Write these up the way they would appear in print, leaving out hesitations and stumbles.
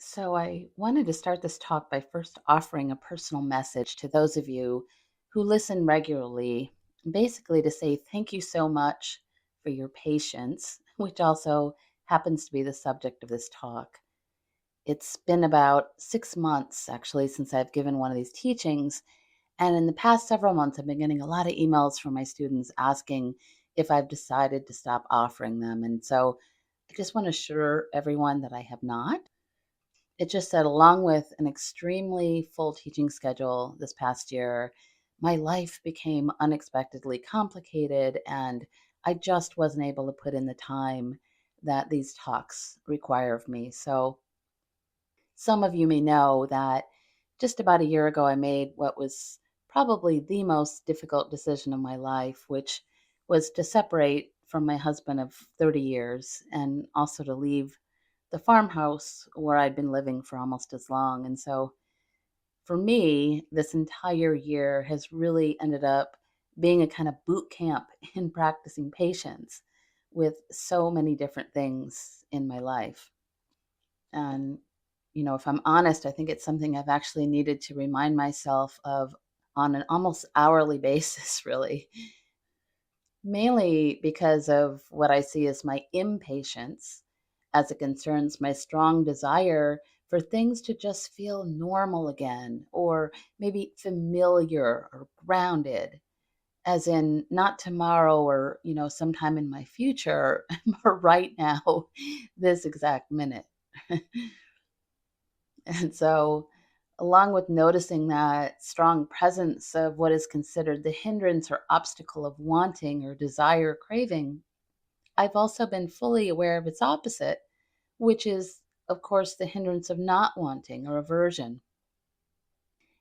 So, I wanted to start this talk by first offering a personal message to those of you who listen regularly, basically to say thank you so much for your patience, which also happens to be the subject of this talk. It's been about 6 months actually since I've given one of these teachings. And in the past several months, I've been getting a lot of emails from my students asking if I've decided to stop offering them. And so I just want to assure everyone that I have not. It just said, along with an extremely full teaching schedule this past year, my life became unexpectedly complicated, and I just wasn't able to put in the time that these talks require of me. So, some of you may know that just about a year ago, I made what was probably the most difficult decision of my life, which was to separate from my husband of 30 years and also to leave the farmhouse where I'd been living for almost as long. And so for me, this entire year has really ended up being a kind of boot camp in practicing patience with so many different things in my life. And, if I'm honest, I think it's something I've actually needed to remind myself of on an almost hourly basis, really, mainly because of what I see as my impatience as it concerns my strong desire for things to just feel normal again, or maybe familiar or grounded, as in not tomorrow or, sometime in my future, but right now, this exact minute. And so, along with noticing that strong presence of what is considered the hindrance or obstacle of wanting or desire craving, I've also been fully aware of its opposite, which is, of course, the hindrance of not wanting or aversion.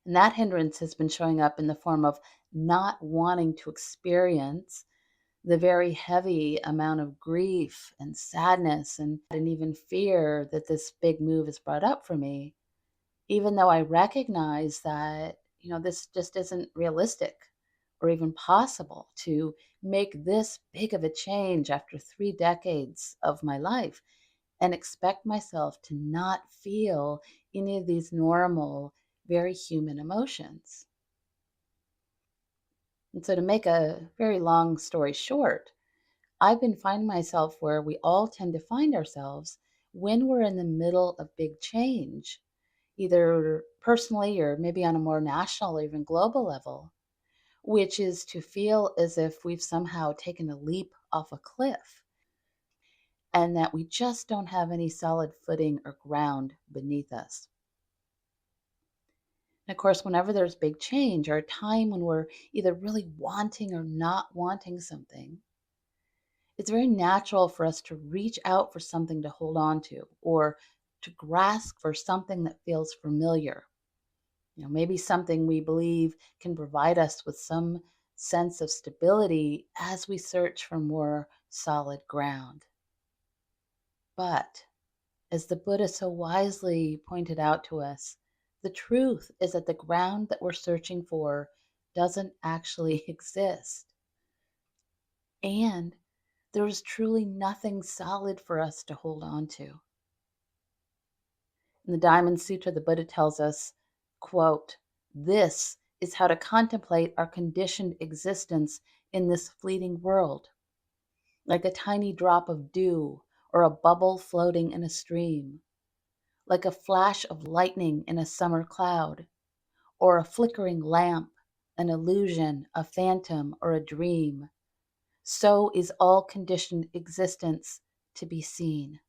And that hindrance has been showing up in the form of not wanting to experience the very heavy amount of grief and sadness and even fear that this big move has brought up for me, even though I recognize that, this just isn't realistic or even possible to make this big of a change after 3 decades of my life and expect myself to not feel any of these normal, very human emotions. And so, to make a very long story short, I've been finding myself where we all tend to find ourselves when we're in the middle of big change, either personally or maybe on a more national or even global level, which is to feel as if we've somehow taken a leap off a cliff and that we just don't have any solid footing or ground beneath us. And of course, whenever there's big change or a time when we're either really wanting or not wanting something, it's very natural for us to reach out for something to hold on to or to grasp for something that feels familiar. Maybe something we believe can provide us with some sense of stability as we search for more solid ground. But as the Buddha so wisely pointed out to us, the truth is that the ground that we're searching for doesn't actually exist. And there is truly nothing solid for us to hold on to. In the Diamond Sutra, the Buddha tells us, quote, "This is how to contemplate our conditioned existence in this fleeting world, like a tiny drop of dew or a bubble floating in a stream, like a flash of lightning in a summer cloud, or a flickering lamp, an illusion, a phantom, or a dream. So is all conditioned existence to be seen."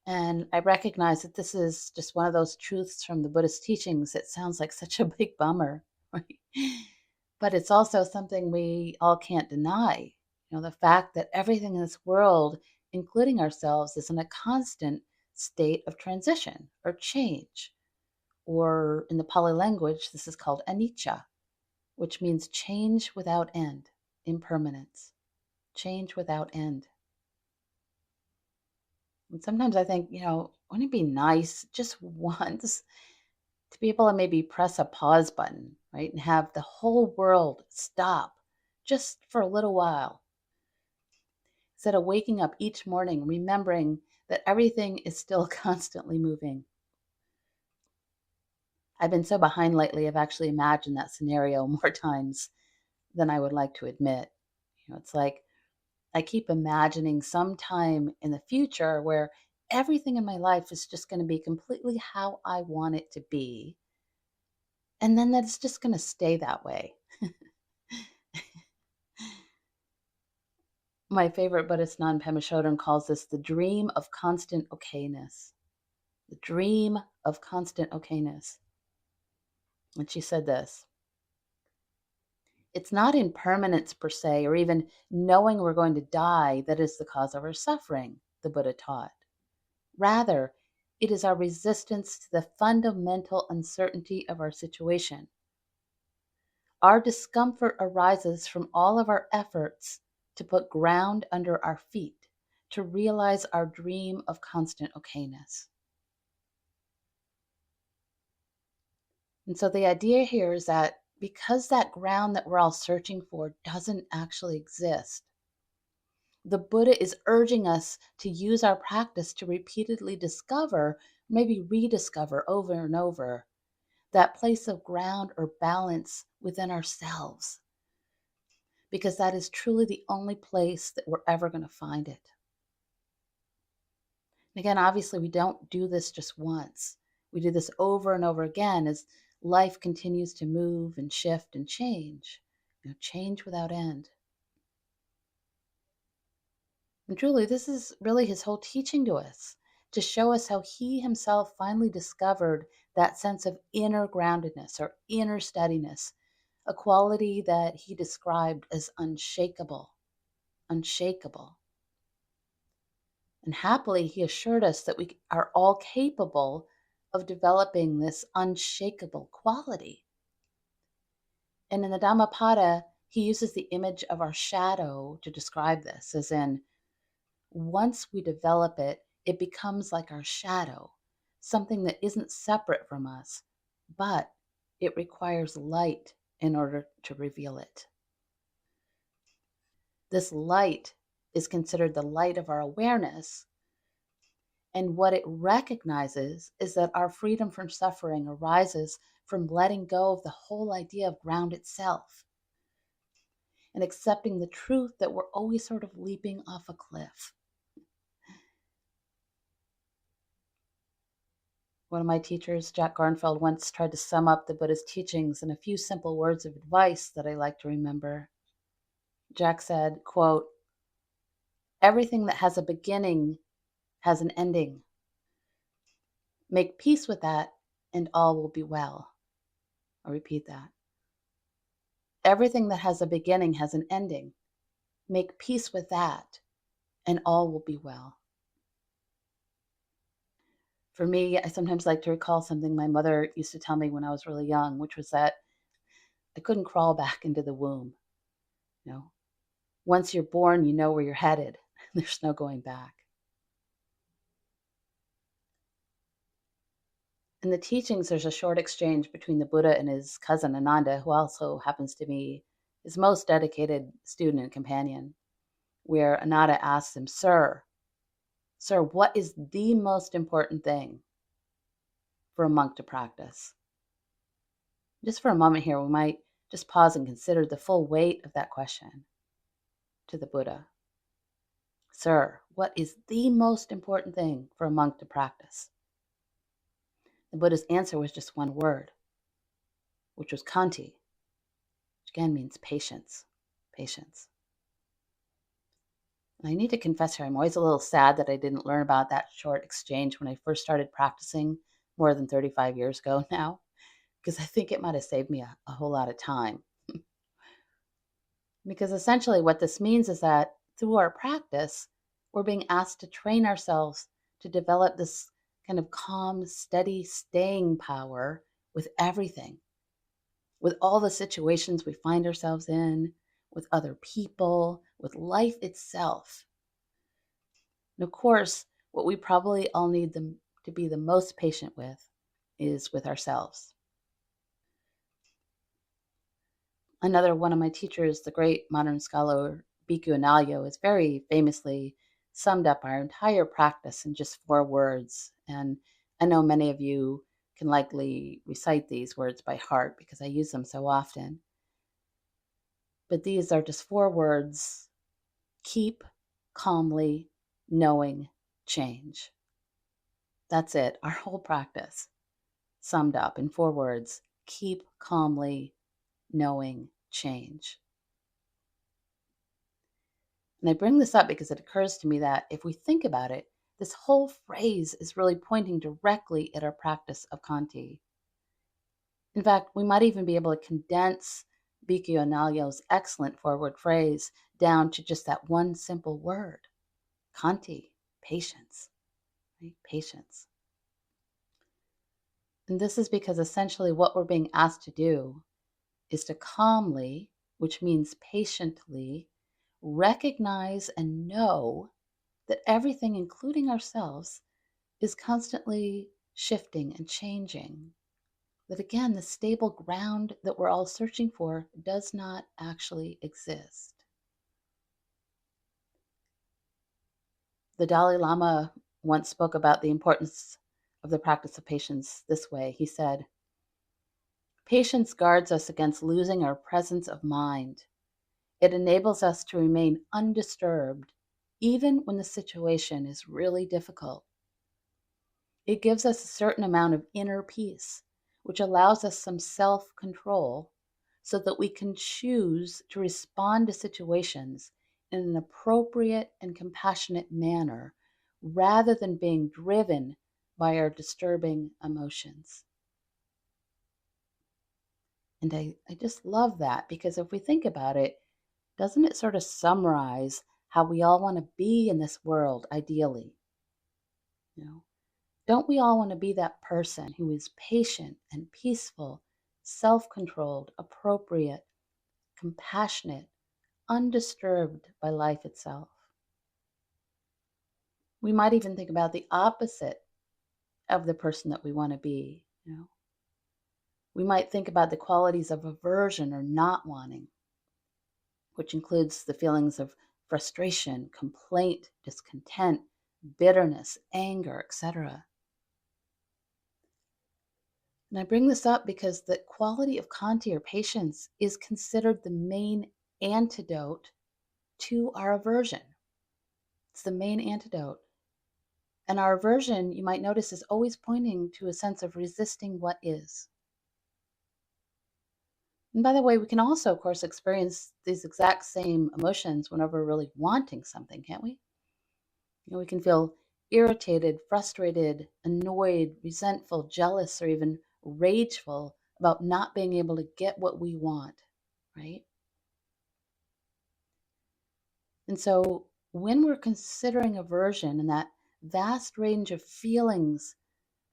And I recognize that this is just one of those truths from the Buddhist teachings that sounds like such a big bummer, right? But it's also something we all can't deny. The fact that everything in this world, including ourselves, is in a constant state of transition or change. Or in the Pali language, this is called anicca, which means change without end, impermanence, change without end. And sometimes I think, wouldn't it be nice just once to be able to maybe press a pause button, right? And have the whole world stop just for a little while instead of waking up each morning remembering that everything is still constantly moving. I've been so behind lately, I've actually imagined that scenario more times than I would like to admit. It's like I keep imagining some time in the future where everything in my life is just going to be completely how I want it to be. And then that's just going to stay that way. My favorite Buddhist nun, Pema Chodron, calls this the dream of constant okayness. The dream of constant okayness. And she said this: it's not impermanence per se, or even knowing we're going to die, that is the cause of our suffering, the Buddha taught. Rather, it is our resistance to the fundamental uncertainty of our situation. Our discomfort arises from all of our efforts to put ground under our feet, to realize our dream of constant okayness. And so the idea here is that because that ground that we're all searching for doesn't actually exist, the Buddha is urging us to use our practice to repeatedly discover, maybe rediscover over and over, that place of ground or balance within ourselves, because that is truly the only place that we're ever going to find it. And again, obviously, we don't do this just once. We do this over and over again as life continues to move and shift and change, change without end. And truly, this is really his whole teaching to us, to show us how he himself finally discovered that sense of inner groundedness or inner steadiness, a quality that he described as unshakable, unshakable. And happily, he assured us that we are all capable of developing this unshakable quality. And in the Dhammapada, he uses the image of our shadow to describe this, as in, once we develop it, it becomes like our shadow, something that isn't separate from us, but it requires light in order to reveal it. This light is considered the light of our awareness. And what it recognizes is that our freedom from suffering arises from letting go of the whole idea of ground itself and accepting the truth that we're always sort of leaping off a cliff. One of my teachers, Jack Garnfeld, once tried to sum up the Buddha's teachings in a few simple words of advice that I like to remember. Jack said, quote, "Everything that has a beginning has an ending. Make peace with that, and all will be well." I'll repeat that. Everything that has a beginning has an ending. Make peace with that, and all will be well. For me, I sometimes like to recall something my mother used to tell me when I was really young, which was that I couldn't crawl back into the womb. Once you're born, you know where you're headed. There's no going back. In the teachings, there's a short exchange between the Buddha and his cousin Ananda, who also happens to be his most dedicated student and companion, where Ananda asks him, Sir, what is the most important thing for a monk to practice? Just for a moment here, we might just pause and consider the full weight of that question to the Buddha. Sir, what is the most important thing for a monk to practice? The Buddha's answer was just one word, which was khanti, which again means patience. Patience. And I need to confess here, I'm always a little sad that I didn't learn about that short exchange when I first started practicing more than 35 years ago now, because I think it might have saved me a whole lot of time. Because essentially what this means is that through our practice, we're being asked to train ourselves to develop this kind of calm, steady, staying power with everything, with all the situations we find ourselves in, with other people, with life itself. And of course, what we probably all need them to be the most patient with is with ourselves. Another one of my teachers, the great modern scholar Bhikkhu Analayo, is very famously summed up our entire practice in just 4 words. And I know many of you can likely recite these words by heart because I use them so often. But these are just 4 words: keep calmly knowing change. That's it, our whole practice summed up in 4 words: keep calmly knowing change. And I bring this up because it occurs to me that if we think about it, this whole phrase is really pointing directly at our practice of khanti. In fact, we might even be able to condense Bhikkhu Analayo's excellent 4 word phrase down to just that one simple word: khanti, patience, right? Patience. And this is because essentially what we're being asked to do is to calmly, which means patiently, recognize and know that everything, including ourselves, is constantly shifting and changing. That again, the stable ground that we're all searching for does not actually exist. The Dalai Lama once spoke about the importance of the practice of patience this way. He said, "Patience guards us against losing our presence of mind. It enables us to remain undisturbed even when the situation is really difficult. It gives us a certain amount of inner peace, which allows us some self control so that we can choose to respond to situations in an appropriate and compassionate manner rather than being driven by our disturbing emotions." And I just love that because if we think about it, doesn't it sort of summarize how we all want to be in this world ideally? You know, don't we all want to be that person who is patient and peaceful, self controlled, appropriate, compassionate, undisturbed by life itself? We might even think about the opposite of the person that we want to be. We might think about the qualities of aversion or not wanting, which includes the feelings of frustration, complaint, discontent, bitterness, anger, etc. And I bring this up because the quality of khanti or patience is considered the main antidote to our aversion. It's the main antidote. And our aversion, you might notice, is always pointing to a sense of resisting what is. And by the way, we can also, of course, experience these exact same emotions whenever we're really wanting something, can't we? We can feel irritated, frustrated, annoyed, resentful, jealous, or even rageful about not being able to get what we want, right? And so when we're considering aversion and that vast range of feelings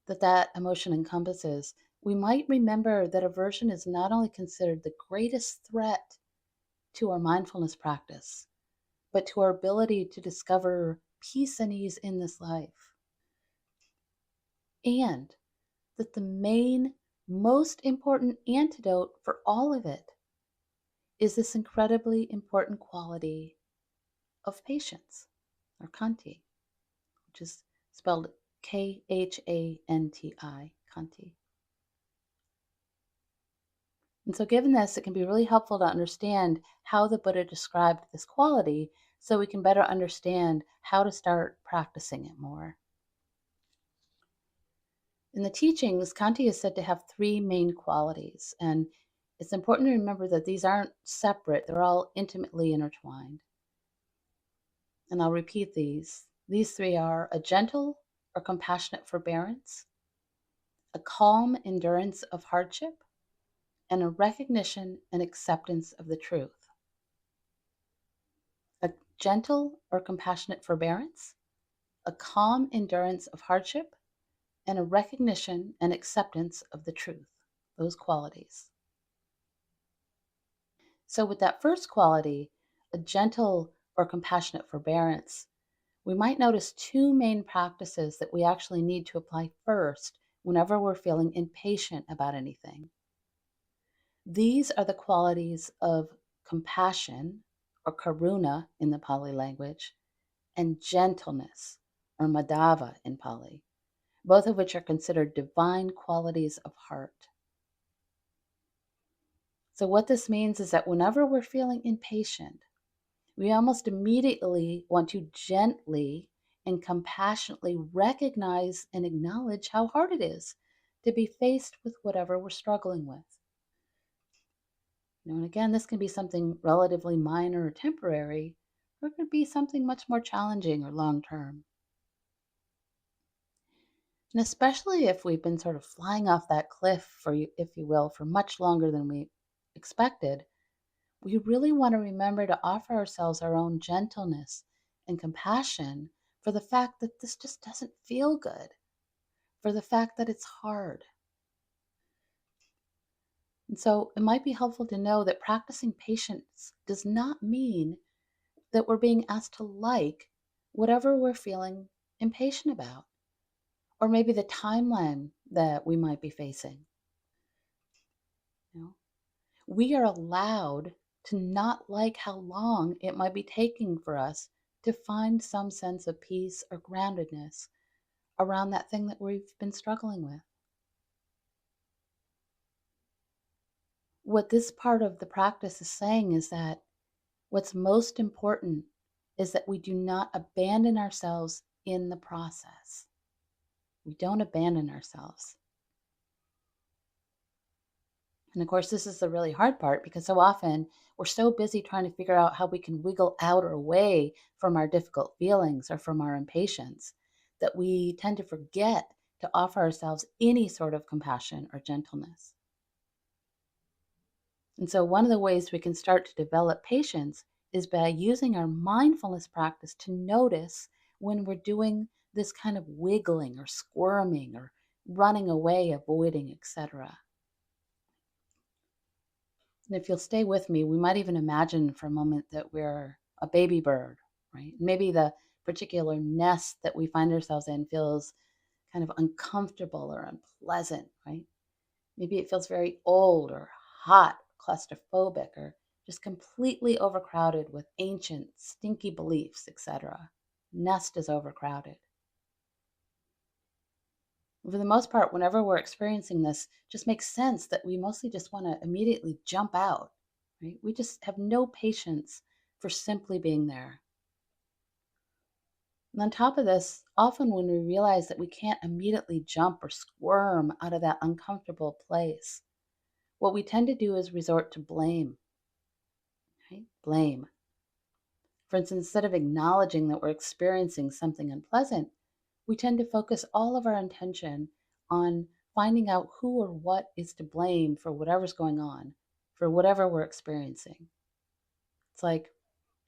that emotion encompasses, we might remember that aversion is not only considered the greatest threat to our mindfulness practice, but to our ability to discover peace and ease in this life. And that the main, most important antidote for all of it is this incredibly important quality of patience, or khanti, which is spelled khanti, khanti. And so, given this, it can be really helpful to understand how the Buddha described this quality so we can better understand how to start practicing it more. In the teachings, khanti is said to have 3 main qualities, and it's important to remember that these aren't separate, they're all intimately intertwined. And I'll repeat these. These 3 are a gentle or compassionate forbearance, a calm endurance of hardship, and a recognition and acceptance of the truth. A gentle or compassionate forbearance, a calm endurance of hardship, and a recognition and acceptance of the truth. Those qualities. So, with that first quality, a gentle or compassionate forbearance, we might notice 2 main practices that we actually need to apply first whenever we're feeling impatient about anything. These are the qualities of compassion, or karuna in the Pali language, and gentleness, or madhava in Pali, both of which are considered divine qualities of heart. So, what this means is that whenever we're feeling impatient, we almost immediately want to gently and compassionately recognize and acknowledge how hard it is to be faced with whatever we're struggling with. And again, this can be something relatively minor or temporary, or it could be something much more challenging or long term. And especially if we've been sort of flying off that cliff, for you, if you will, for much longer than we expected, we really want to remember to offer ourselves our own gentleness and compassion for the fact that this just doesn't feel good, for the fact that it's hard. And so it might be helpful to know that practicing patience does not mean that we're being asked to like whatever we're feeling impatient about, or maybe the timeline that we might be facing. You know, we are allowed to not like how long it might be taking for us to find some sense of peace or groundedness around that thing that we've been struggling with. What this part of the practice is saying is that what's most important is that we do not abandon ourselves in the process. We don't abandon ourselves. And of course, this is the really hard part because so often we're so busy trying to figure out how we can wiggle out or away from our difficult feelings or from our impatience that we tend to forget to offer ourselves any sort of compassion or gentleness. And so, one of the ways we can start to develop patience is by using our mindfulness practice to notice when we're doing this kind of wiggling or squirming or running away, avoiding, etc. And if you'll stay with me, we might even imagine for a moment that we're a baby bird, right? Maybe the particular nest that we find ourselves in feels kind of uncomfortable or unpleasant, right? Maybe it feels very old or hot, claustrophobic, or just completely overcrowded with ancient, stinky beliefs, etc. Nest is overcrowded. For the most part, whenever we're experiencing this, just makes sense that we mostly just want to immediately jump out, right? We just have no patience for simply being there. And on top of this, often when we realize that we can't immediately jump or squirm out of that uncomfortable place, what we tend to do is resort to blame, right? Blame. For instance, instead of acknowledging that we're experiencing something unpleasant, we tend to focus all of our attention on finding out who or what is to blame for whatever's going on, for whatever we're experiencing. It's like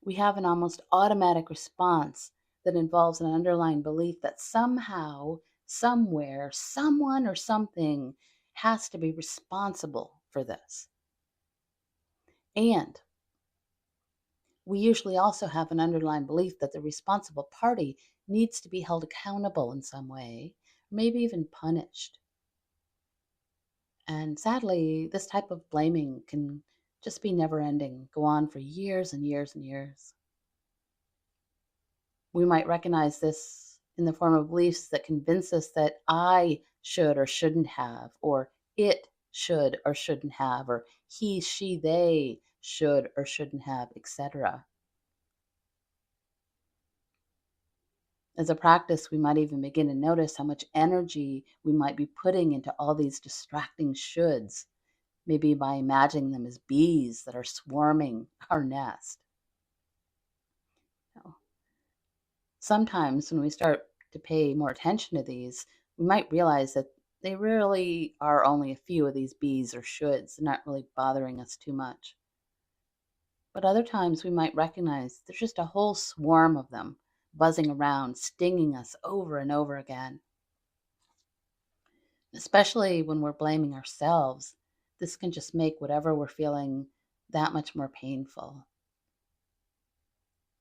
we have an almost automatic response that involves an underlying belief that somehow, somewhere, someone or something has to be responsible for this. And we usually also have an underlying belief that the responsible party needs to be held accountable in some way, maybe even punished. And sadly, this type of blaming can just be never ending, go on for years and years and years. We might recognize this in the form of beliefs that convince us that I should or shouldn't have, or it should or shouldn't have, or he, she, they should or shouldn't have, etc. As a practice, we might even begin to notice how much energy we might be putting into all these distracting shoulds, maybe by imagining them as bees that are swarming our nest. You know, sometimes when we start to pay more attention to these, we might realize that they really are only a few of these bees or shoulds, not really bothering us too much. But other times we might recognize there's just a whole swarm of them buzzing around, stinging us over and over again. Especially when we're blaming ourselves, this can just make whatever we're feeling that much more painful.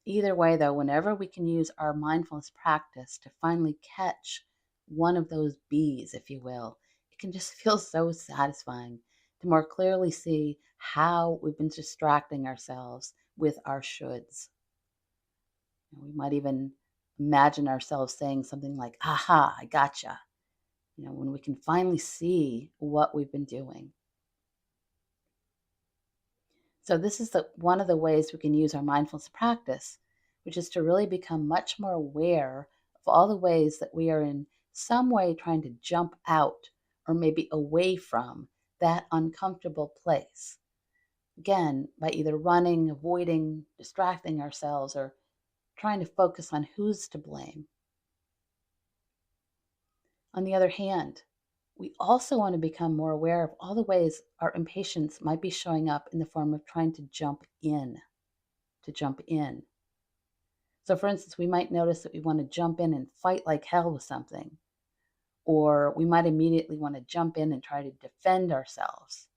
Either way, though, whenever we can use our mindfulness practice to finally catch one of those bees, if you will, it can just feel so satisfying to more clearly see how we've been distracting ourselves with our shoulds. We might even imagine ourselves saying something like, aha, I gotcha, when we can finally see what we've been doing. So this is one of the ways we can use our mindfulness practice, which is to really become much more aware of all the ways that we are in some way trying to jump out or maybe away from that uncomfortable place. Again, by either running, avoiding, distracting ourselves, or trying to focus on who's to blame. On the other hand, we also want to become more aware of all the ways our impatience might be showing up in the form of trying to jump in, to jump in. So, for instance, we might notice that we want to jump in and fight like hell with something, or we might immediately want to jump in and try to defend ourselves.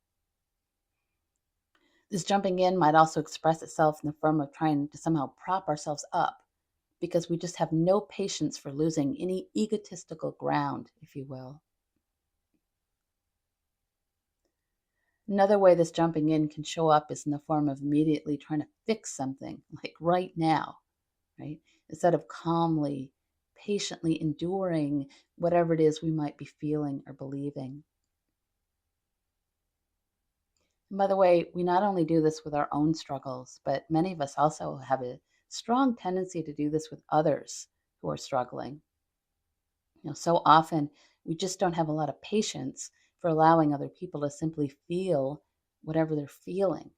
This jumping in might also express itself in the form of trying to somehow prop ourselves up because we just have no patience for losing any egotistical ground, if you will. Another way this jumping in can show up is in the form of immediately trying to fix something, like right now, right? Instead of calmly, patiently enduring whatever it is we might be feeling or believing. And by the way, we not only do this with our own struggles, but many of us also have a strong tendency to do this with others who are struggling. So often we just don't have a lot of patience for allowing other people to simply feel whatever they're feeling.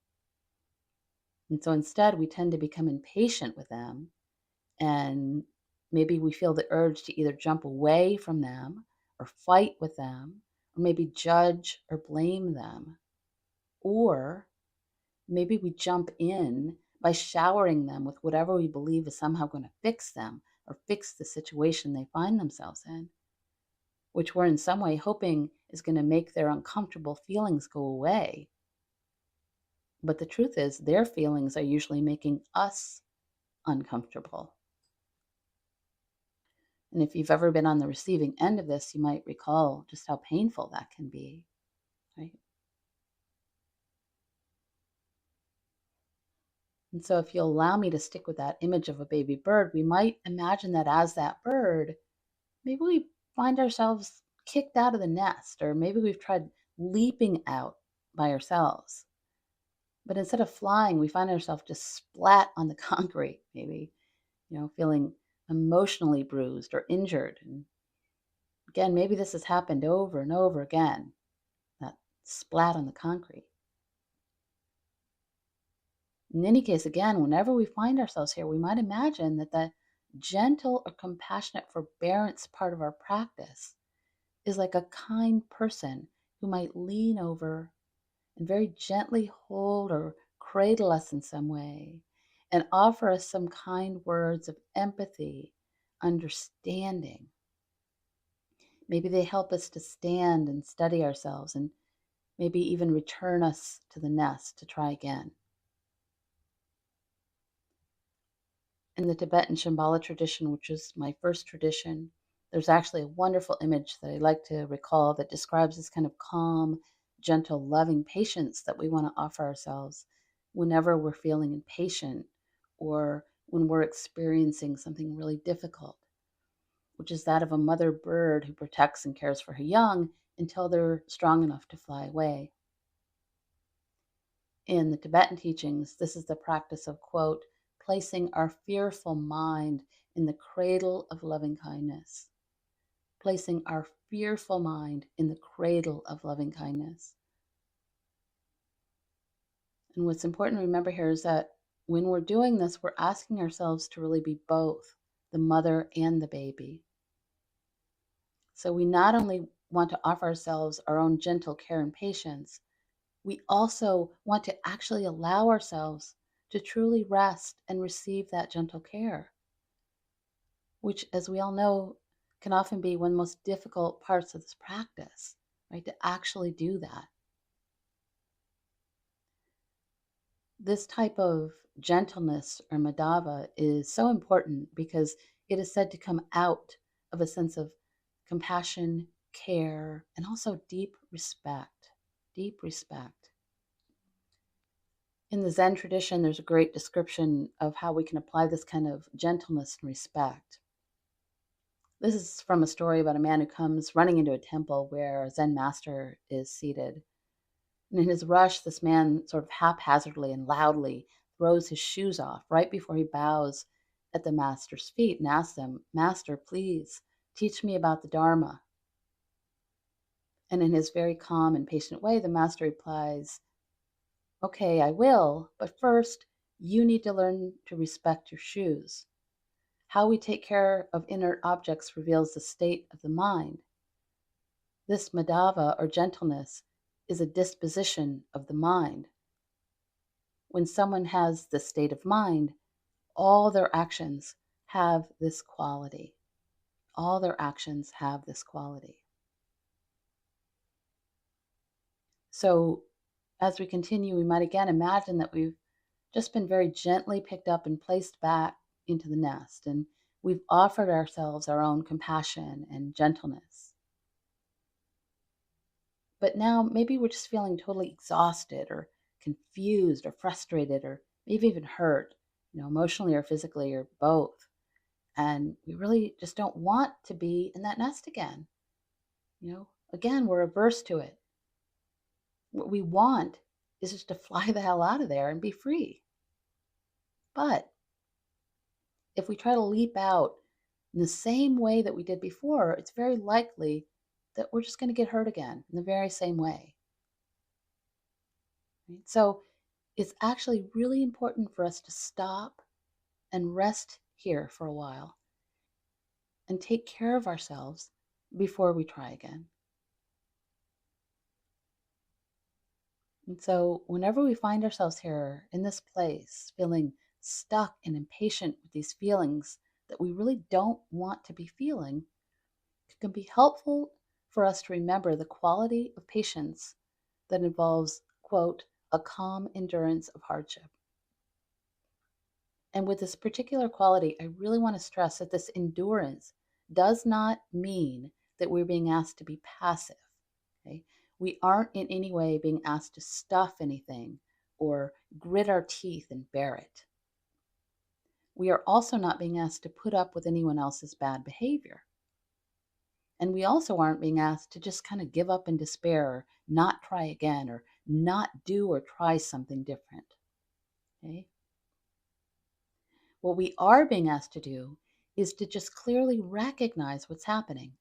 And so instead, we tend to become impatient with them, and maybe we feel the urge to either jump away from them or fight with them, or maybe judge or blame them. Or maybe we jump in by showering them with whatever we believe is somehow going to fix them or fix the situation they find themselves in, which we're in some way hoping is going to make their uncomfortable feelings go away. But the truth is, their feelings are usually making us uncomfortable. And if you've ever been on the receiving end of this, you might recall just how painful that can be, right? And so if you'll allow me to stick with that image of a baby bird, we might imagine that as that bird, maybe we find ourselves kicked out of the nest, or maybe we've tried leaping out by ourselves. But instead of flying, we find ourselves just splat on the concrete, maybe, feeling emotionally bruised or injured. And again, maybe this has happened over and over again, that splat on the concrete. In any case, again, whenever we find ourselves here, we might imagine that the gentle or compassionate forbearance part of our practice is like a kind person who might lean over and very gently hold or cradle us in some way and offer us some kind words of empathy, understanding. Maybe they help us to stand and steady ourselves and maybe even return us to the nest to try again. In the Tibetan Shambhala tradition, which is my first tradition, there's actually a wonderful image that I like to recall that describes this kind of calm, gentle, loving patience that we want to offer ourselves whenever we're feeling impatient or when we're experiencing something really difficult, which is that of a mother bird who protects and cares for her young until they're strong enough to fly away. In the Tibetan teachings, this is the practice of, quote, placing our fearful mind in the cradle of loving kindness. Placing our fearful mind in the cradle of loving kindness. And what's important to remember here is that when we're doing this, we're asking ourselves to really be both the mother and the baby. So we not only want to offer ourselves our own gentle care and patience, we also want to actually allow ourselves to truly rest and receive that gentle care, which, as we all know, can often be one of the most difficult parts of this practice, right? To actually do that. This type of gentleness or madhava is so important because it is said to come out of a sense of compassion, care, and also deep respect. Deep respect. In the Zen tradition, there's a great description of how we can apply this kind of gentleness and respect. This is from a story about a man who comes running into a temple where a Zen master is seated. And in his rush, this man sort of haphazardly and loudly throws his shoes off right before he bows at the master's feet and asks him, "Master, please teach me about the Dharma." And in his very calm and patient way, the master replies, "Okay, I will, but first, you need to learn to respect your shoes. How we take care of inert objects reveals the state of the mind. This madhava, or gentleness, is a disposition of the mind. When someone has this state of mind, all their actions have this quality. All their actions have this quality." So, as we continue, we might again imagine that we've just been very gently picked up and placed back into the nest, and we've offered ourselves our own compassion and gentleness. But now maybe we're just feeling totally exhausted or confused or frustrated or maybe even hurt, emotionally or physically or both. And we really just don't want to be in that nest again. Again, we're averse to it. What we want is just to fly the hell out of there and be free. But if we try to leap out in the same way that we did before, it's very likely that we're just going to get hurt again in the very same way. Right? So it's actually really important for us to stop and rest here for a while and take care of ourselves before we try again. And so whenever we find ourselves here in this place, feeling stuck and impatient with these feelings that we really don't want to be feeling, it can be helpful for us to remember the quality of patience that involves, quote, "a calm endurance of hardship." And with this particular quality, I really want to stress that this endurance does not mean that we're being asked to be passive. Okay? We aren't in any way being asked to stuff anything or grit our teeth and bear it. We are also not being asked to put up with anyone else's bad behavior. And we also aren't being asked to just kind of give up in despair or not try again or not do or try something different. Okay? What we are being asked to do is to just clearly recognize what's happening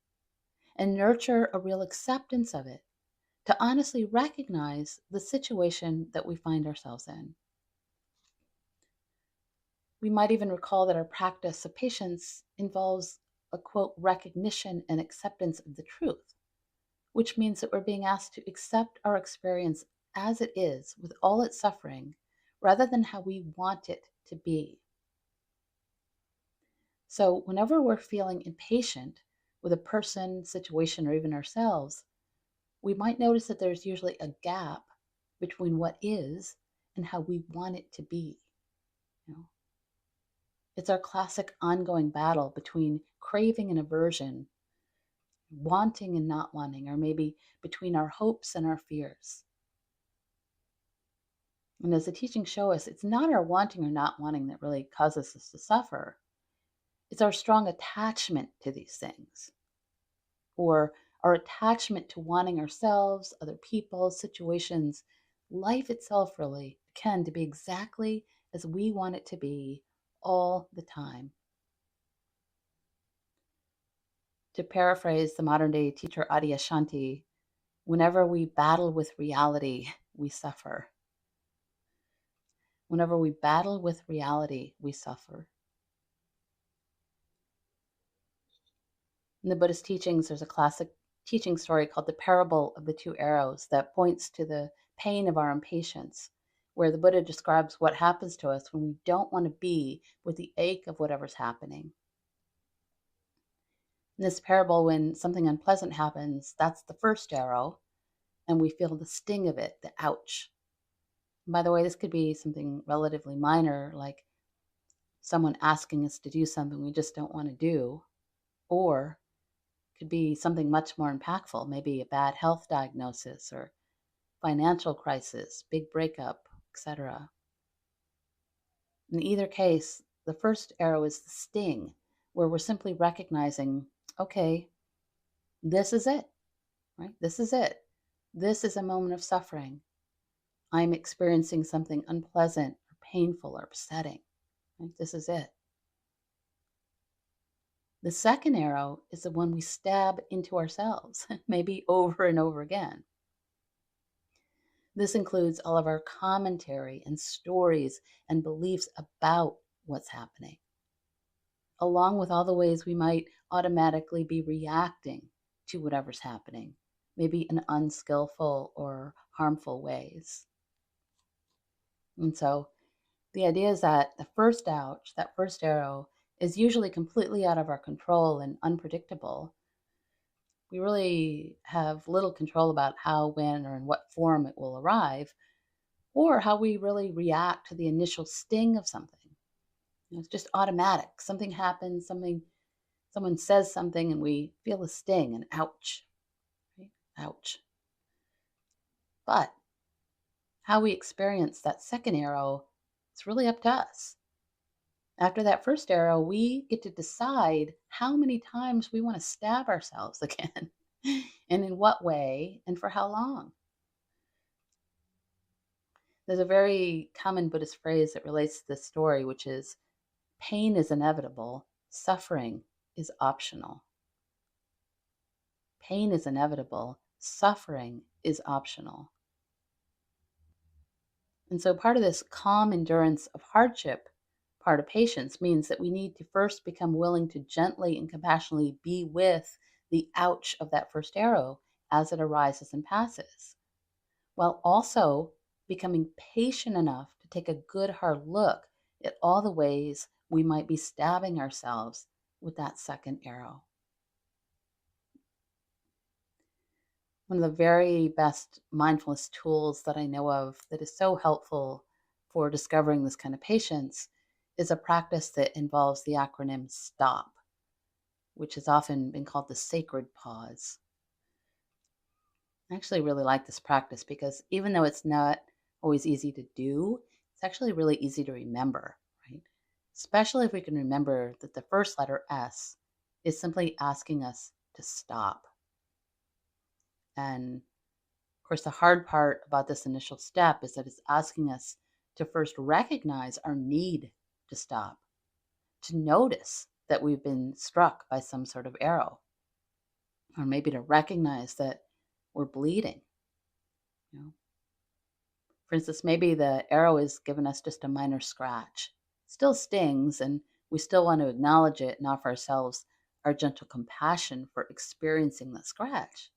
and nurture a real acceptance of it, to honestly recognize the situation that we find ourselves in. We might even recall that our practice of patience involves a, quote, recognition and acceptance of the truth, which means that we're being asked to accept our experience as it is with all its suffering rather than how we want it to be. So whenever we're feeling impatient with a person, situation, or even ourselves, we might notice that there's usually a gap between what is and how we want it to be. It's our classic ongoing battle between craving and aversion, wanting and not wanting, or maybe between our hopes and our fears. And as the teachings show us, it's not our wanting or not wanting that really causes us to suffer. It's our strong attachment to these things, or our attachment to wanting ourselves, other people, situations, life itself really, again, to be exactly as we want it to be all the time. To paraphrase the modern day teacher Adyashanti, whenever we battle with reality, we suffer. Whenever we battle with reality, we suffer. In the Buddhist teachings, there's a classic teaching story called the parable of the two arrows that points to the pain of our impatience, where the Buddha describes what happens to us when we don't want to be with the ache of whatever's happening. In this parable, when something unpleasant happens, that's the first arrow, and we feel the sting of it, the ouch. And by the way, this could be something relatively minor, like someone asking us to do something we just don't want to do, or could be something much more impactful, maybe a bad health diagnosis or financial crisis, big breakup, etc. In either case, the first arrow is the sting, where we're simply recognizing, okay, this is it, right? This is it. This is a moment of suffering. I'm experiencing something unpleasant or painful or upsetting. Right? This is it. The second arrow is the one we stab into ourselves, maybe over and over again. This includes all of our commentary and stories and beliefs about what's happening, along with all the ways we might automatically be reacting to whatever's happening, maybe in unskillful or harmful ways. And so the idea is that the first ouch, that first arrow, is usually completely out of our control and unpredictable. We really have little control about how, when, or in what form it will arrive, or how we really react to the initial sting of something. It's just automatic. Something happens, someone says something, and we feel a sting, and ouch, right? Ouch. But how we experience that second arrow, it's really up to us. After that first arrow, we get to decide how many times we want to stab ourselves again, and in what way, and for how long. There's a very common Buddhist phrase that relates to this story, which is pain is inevitable, suffering is optional. Pain is inevitable, suffering is optional. And so part of this calm endurance of hardship, part of patience, means that we need to first become willing to gently and compassionately be with the ouch of that first arrow as it arises and passes, while also becoming patient enough to take a good hard look at all the ways we might be stabbing ourselves with that second arrow. One of the very best mindfulness tools that I know of that is so helpful for discovering this kind of patience is a practice that involves the acronym STOP, which has often been called the sacred pause. I actually really like this practice because even though it's not always easy to do, it's actually really easy to remember, right? Especially if we can remember that the first letter S is simply asking us to stop. And of course, the hard part about this initial step is that it's asking us to first recognize our need to stop, to notice that we've been struck by some sort of arrow, or maybe to recognize that we're bleeding. You know? For instance, maybe the arrow is giving us just a minor scratch. It still stings, and we still want to acknowledge it and offer ourselves our gentle compassion for experiencing the scratch.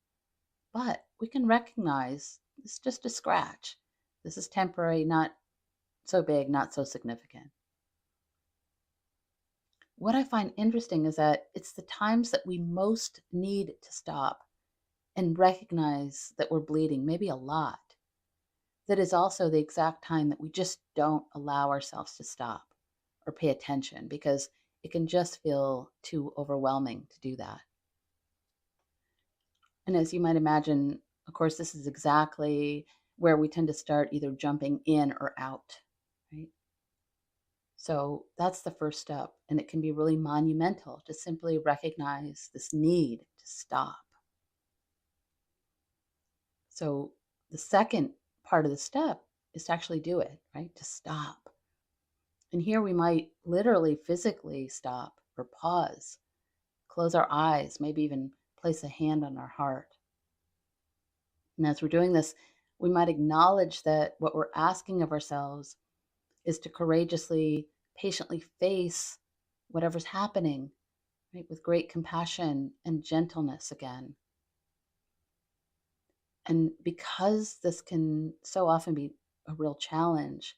But we can recognize it's just a scratch. This is temporary, not so big, not so significant. What I find interesting is that it's the times that we most need to stop and recognize that we're bleeding, maybe a lot, that is also the exact time that we just don't allow ourselves to stop or pay attention because it can just feel too overwhelming to do that. And as you might imagine, of course, this is exactly where we tend to start either jumping in or out, right? So that's the first step. And it can be really monumental to simply recognize this need to stop. So the second part of the step is to actually do it, right? To stop. And here we might literally physically stop or pause, close our eyes, maybe even place a hand on our heart. And as we're doing this, we might acknowledge that what we're asking of ourselves is to courageously, patiently face whatever's happening, right, with great compassion and gentleness again. And because this can so often be a real challenge,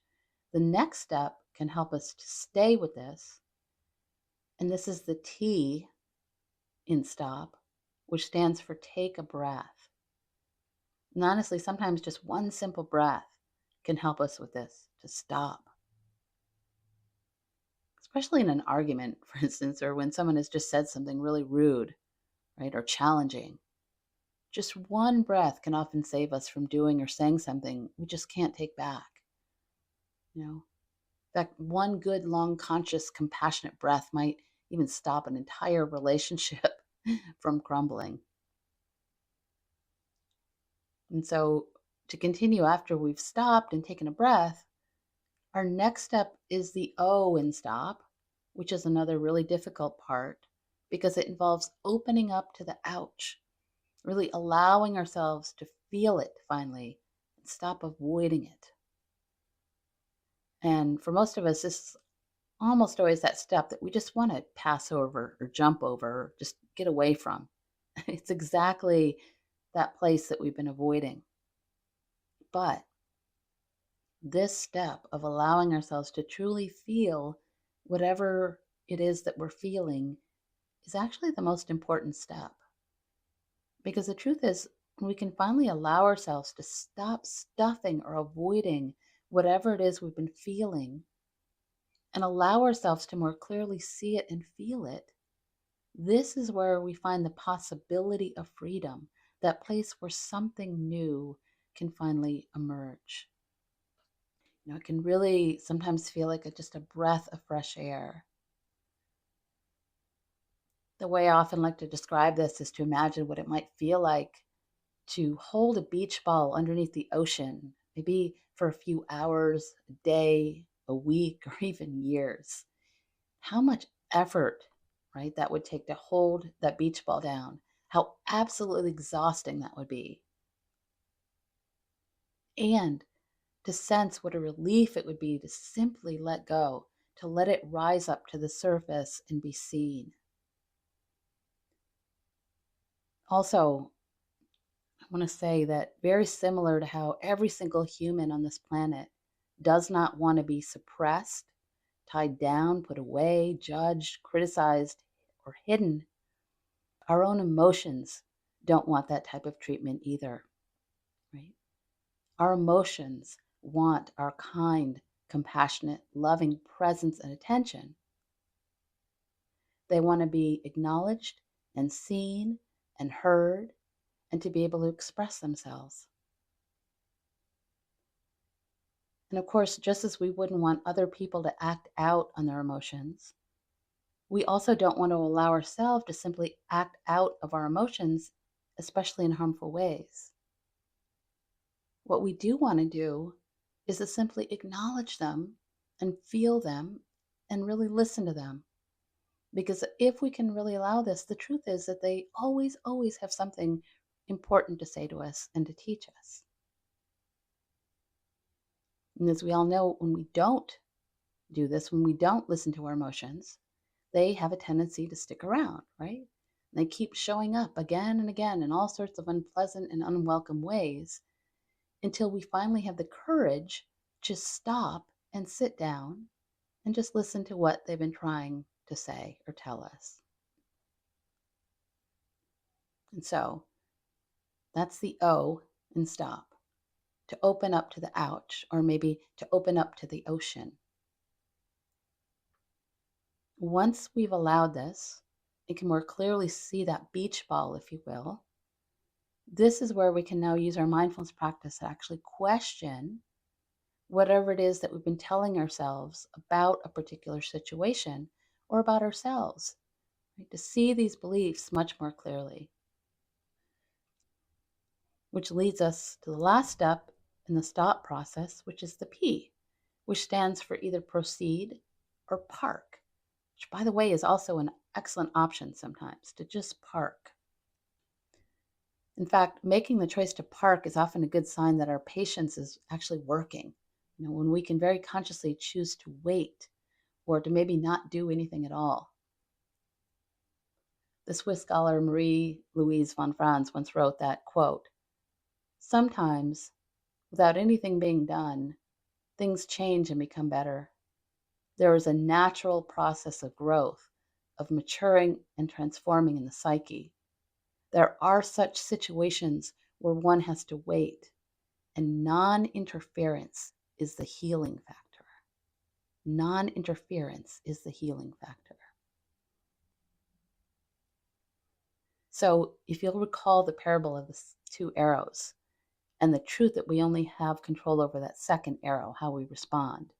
the next step can help us to stay with this. And this is the T in stop, which stands for take a breath. And honestly, sometimes just one simple breath can help us with this, to stop. Especially in an argument, for instance, or when someone has just said something really rude, right, or challenging. Just one breath can often save us from doing or saying something we just can't take back. You know, In fact, one good, long, conscious, compassionate breath might even stop an entire relationship from crumbling. And so, to continue after we've stopped and taken a breath, our next step is the O in stop, which is another really difficult part because it involves opening up to the ouch, really allowing ourselves to feel it finally and stop avoiding it. And for most of us, this is almost always that step that we just want to pass over or jump over or just get away from. It's exactly that place that we've been avoiding. But this step of allowing ourselves to truly feel whatever it is that we're feeling is actually the most important step. Because the truth is, we can finally allow ourselves to stop stuffing or avoiding whatever it is we've been feeling and allow ourselves to more clearly see it and feel it. This is where we find the possibility of freedom, that place where something new can finally emerge. It can really sometimes feel like just a breath of fresh air. The way I often like to describe this is to imagine what it might feel like to hold a beach ball underneath the ocean, maybe for a few hours, a day, a week, or even years. How much effort, right, that would take to hold that beach ball down. How absolutely exhausting that would be. And to sense what a relief it would be to simply let go, to let it rise up to the surface and be seen. Also, I want to say that very similar to how every single human on this planet does not want to be suppressed, tied down, put away, judged, criticized, or hidden, our own emotions don't want that type of treatment either, right? Our emotions want our kind, compassionate, loving presence and attention. They want to be acknowledged and seen and heard and to be able to express themselves. And of course, just as we wouldn't want other people to act out on their emotions, we also don't want to allow ourselves to simply act out of our emotions, especially in harmful ways. What we do want to do is to simply acknowledge them and feel them and really listen to them. Because if we can really allow this, the truth is that they always, always have something important to say to us and to teach us. And as we all know, when we don't do this, when we don't listen to our emotions, they have a tendency to stick around, right? They keep showing up again and again in all sorts of unpleasant and unwelcome ways until we finally have the courage to stop and sit down and just listen to what they've been trying to say or tell us. And so that's the O in stop, to open up to the ouch, or maybe to open up to the ocean. Once we've allowed this, and can more clearly see that beach ball, if you will, this is where we can now use our mindfulness practice to actually question whatever it is that we've been telling ourselves about a particular situation or about ourselves, right? To see these beliefs much more clearly. Which leads us to the last step in the stop process, which is the P, which stands for either proceed or park, which, by the way, is also an excellent option sometimes to just park. In fact, making the choice to park is often a good sign that our patience is actually working. When we can very consciously choose to wait or to maybe not do anything at all. The Swiss scholar Marie-Louise von Franz once wrote that, quote, "Sometimes, without anything being done, things change and become better. There is a natural process of growth, of maturing and transforming in the psyche. There are such situations where one has to wait, and non-interference is the healing factor. Non-interference is the healing factor." So if you'll recall the parable of the two arrows and the truth that we only have control over that second arrow, how we respond.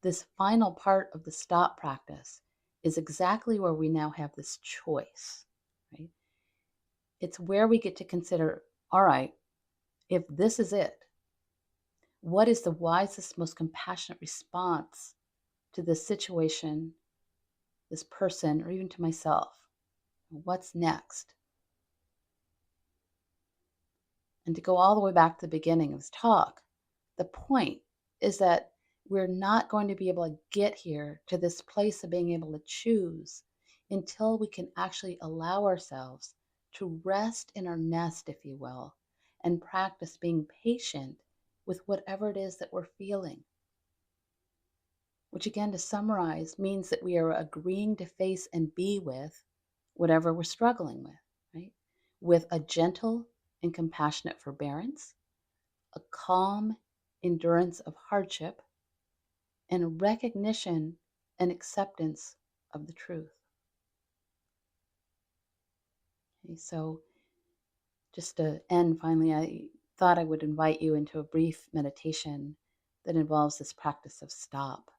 this final part of the stop practice is exactly where we now have this choice, right? It's where we get to consider, all right, if this is it, what is the wisest, most compassionate response to this situation, this person, or even to myself? What's next? And to go all the way back to the beginning of this talk, the point is that we're not going to be able to get here to this place of being able to choose until we can actually allow ourselves to rest in our nest, if you will, and practice being patient with whatever it is that we're feeling. Which, again, to summarize, means that we are agreeing to face and be with whatever we're struggling with, right? With a gentle and compassionate forbearance, a calm endurance of hardship, and a recognition and acceptance of the truth. Okay, so just to end finally, I thought I would invite you into a brief meditation that involves this practice of stop.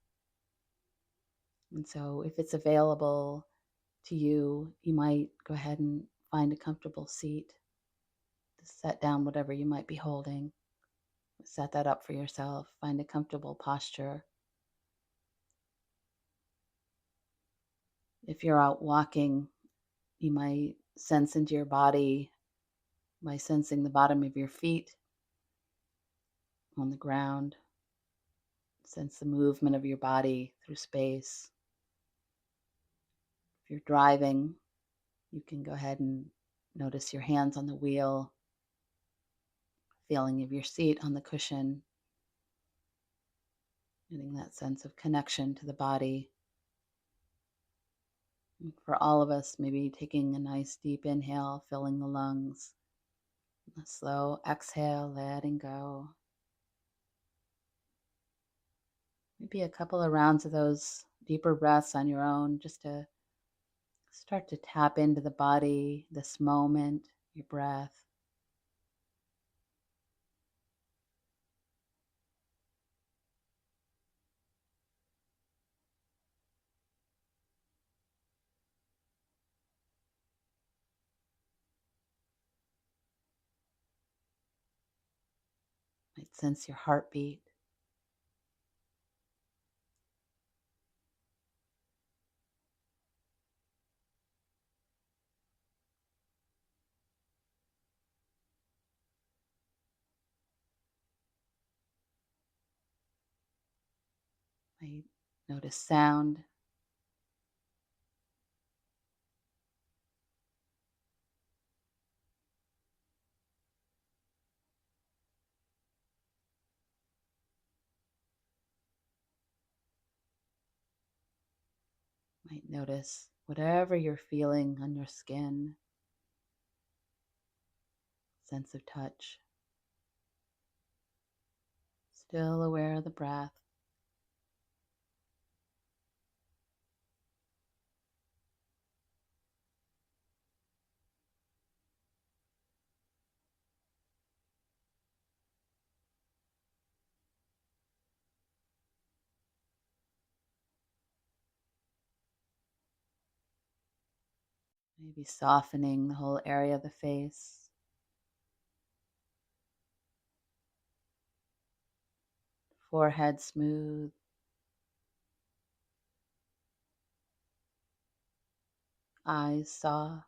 And so if it's available to you, you might go ahead and find a comfortable seat to set down whatever you might be holding. Set that up for yourself. Find a comfortable posture. If you're out walking, you might sense into your body by sensing the bottom of your feet on the ground. Sense the movement of your body through space. If you're driving, you can go ahead and notice your hands on the wheel, feeling of your seat on the cushion, getting that sense of connection to the body. And for all of us, maybe taking a nice deep inhale, filling the lungs, a slow exhale, letting go. Maybe a couple of rounds of those deeper breaths on your own, just to start to tap into the body, this moment, your breath. Might sense your heartbeat. Might notice sound. Might notice whatever you're feeling on your skin. Sense of touch. Still aware of the breath. Maybe softening the whole area of the face. Forehead smooth. Eyes soft.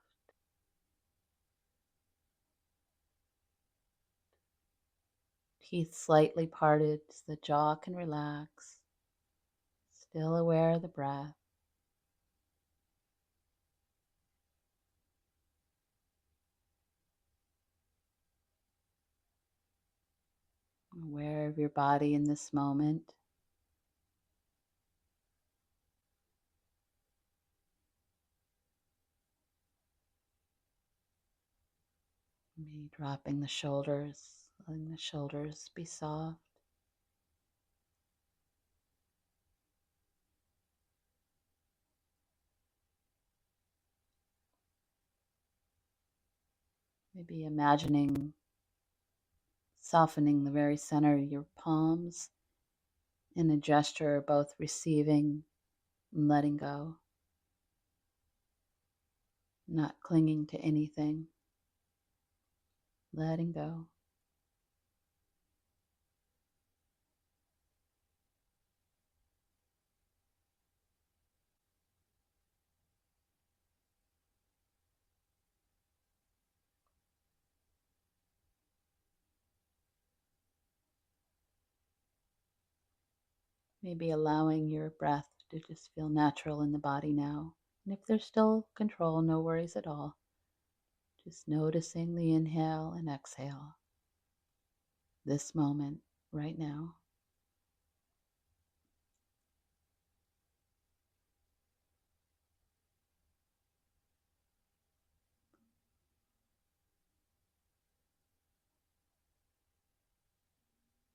Teeth slightly parted so the jaw can relax. Still aware of the breath. Aware of your body in this moment. Maybe dropping the shoulders, letting the shoulders be soft. Maybe imagining softening the very center of your palms in a gesture, both receiving and letting go, not clinging to anything, letting go. Maybe allowing your breath to just feel natural in the body now. And if there's still control, no worries at all. Just noticing the inhale and exhale, this moment, right now.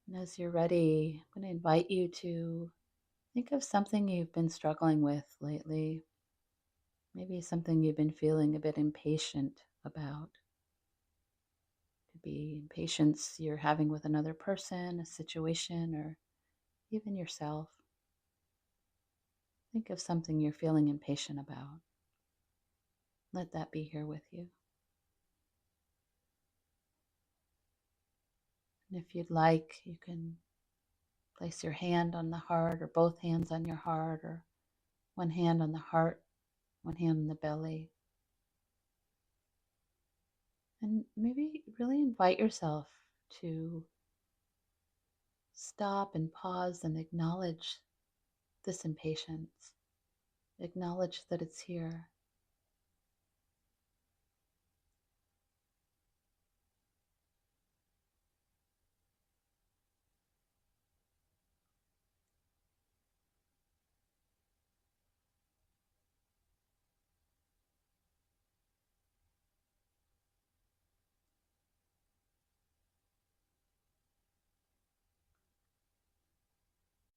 And as you're ready, I'm going to invite you to think of something you've been struggling with lately. Maybe something you've been feeling a bit impatient about. Could be impatience you're having with another person, a situation, or even yourself. Think of something you're feeling impatient about. Let that be here with you. And if you'd like, you can place your hand on the heart, or both hands on your heart, or one hand on the heart, one hand on the belly. And maybe really invite yourself to stop and pause and acknowledge this impatience. Acknowledge that it's here.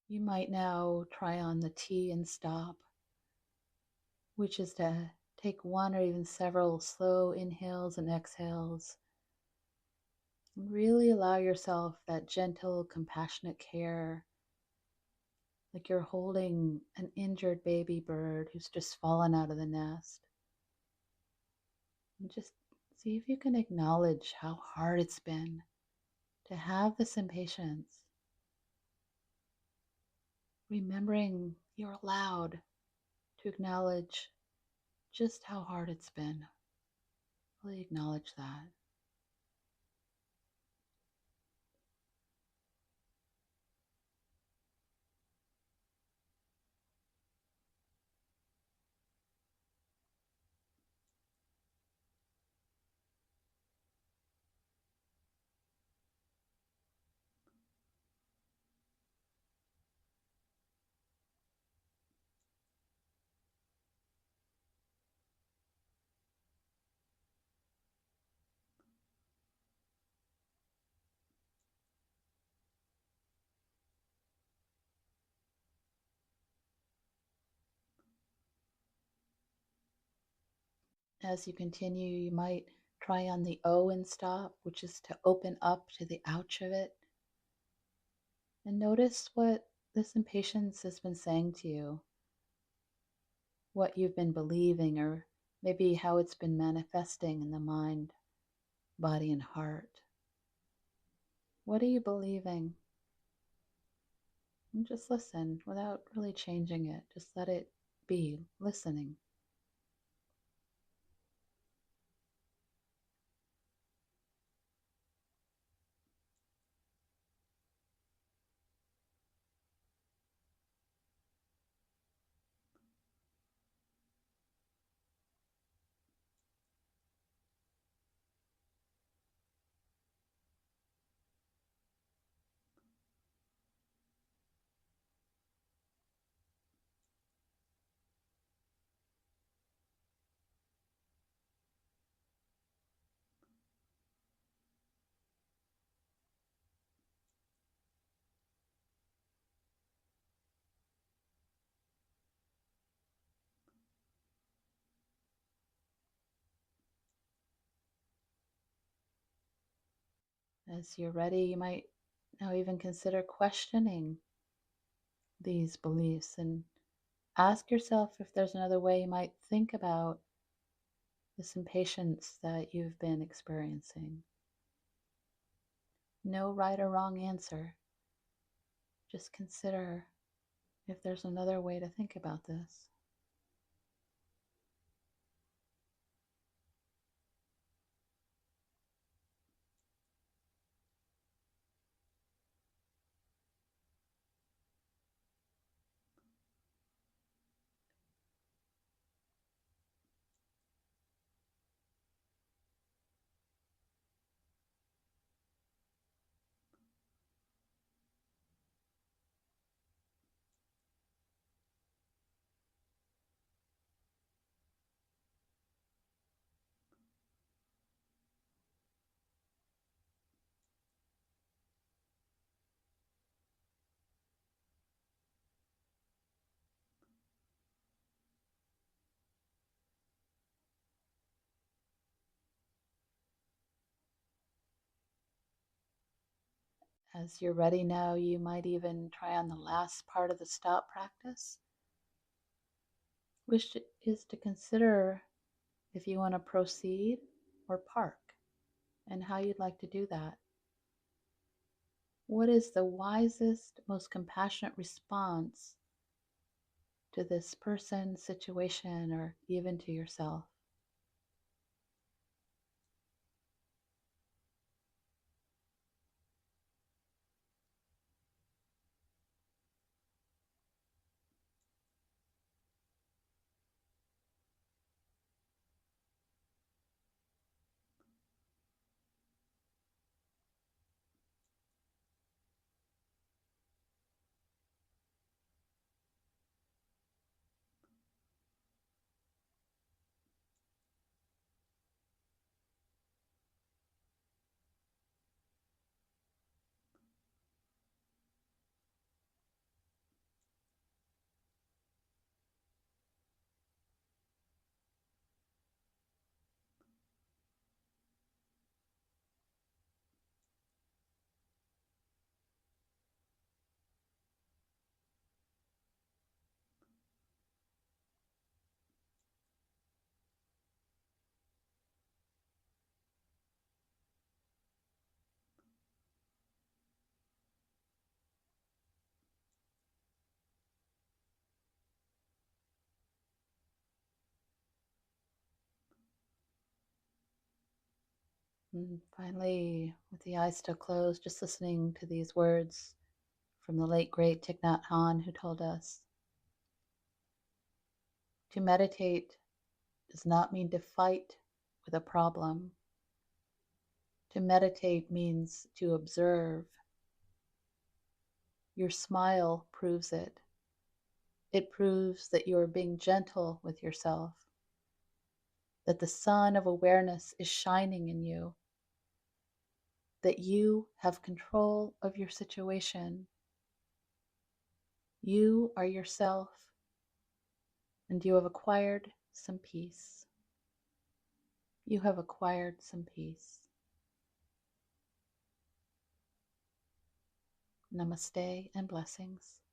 You might now try on the T and stop, which is to take one or even several slow inhales and exhales. Really allow yourself that gentle, compassionate care, like you're holding an injured baby bird who's just fallen out of the nest. And just see if you can acknowledge how hard it's been to have this impatience. Remembering you're allowed to acknowledge just how hard it's been. Really acknowledge that. As you continue, you might try on the O and stop, which is to open up to the ouch of it. And notice what this impatience has been saying to you, what you've been believing, or maybe how it's been manifesting in the mind, body, and heart. What are you believing? And just listen without really changing it. Just let it be, listening. As you're ready, you might now even consider questioning these beliefs and ask yourself if there's another way you might think about this impatience that you've been experiencing. No right or wrong answer. Just consider if there's another way to think about this. As you're ready now, you might even try on the last part of the stop practice, which is to consider if you want to proceed or park and how you'd like to do that. What is the wisest, most compassionate response to this person, situation, or even to yourself? And finally, with the eyes still closed, just listening to these words from the late great Thich Nhat Hanh, who told us to meditate does not mean to fight with a problem. To meditate means to observe. Your smile proves it. It proves that you are being gentle with yourself, that the sun of awareness is shining in you, that you have control of your situation. You are yourself, and you have acquired some peace. You have acquired some peace. Namaste and blessings.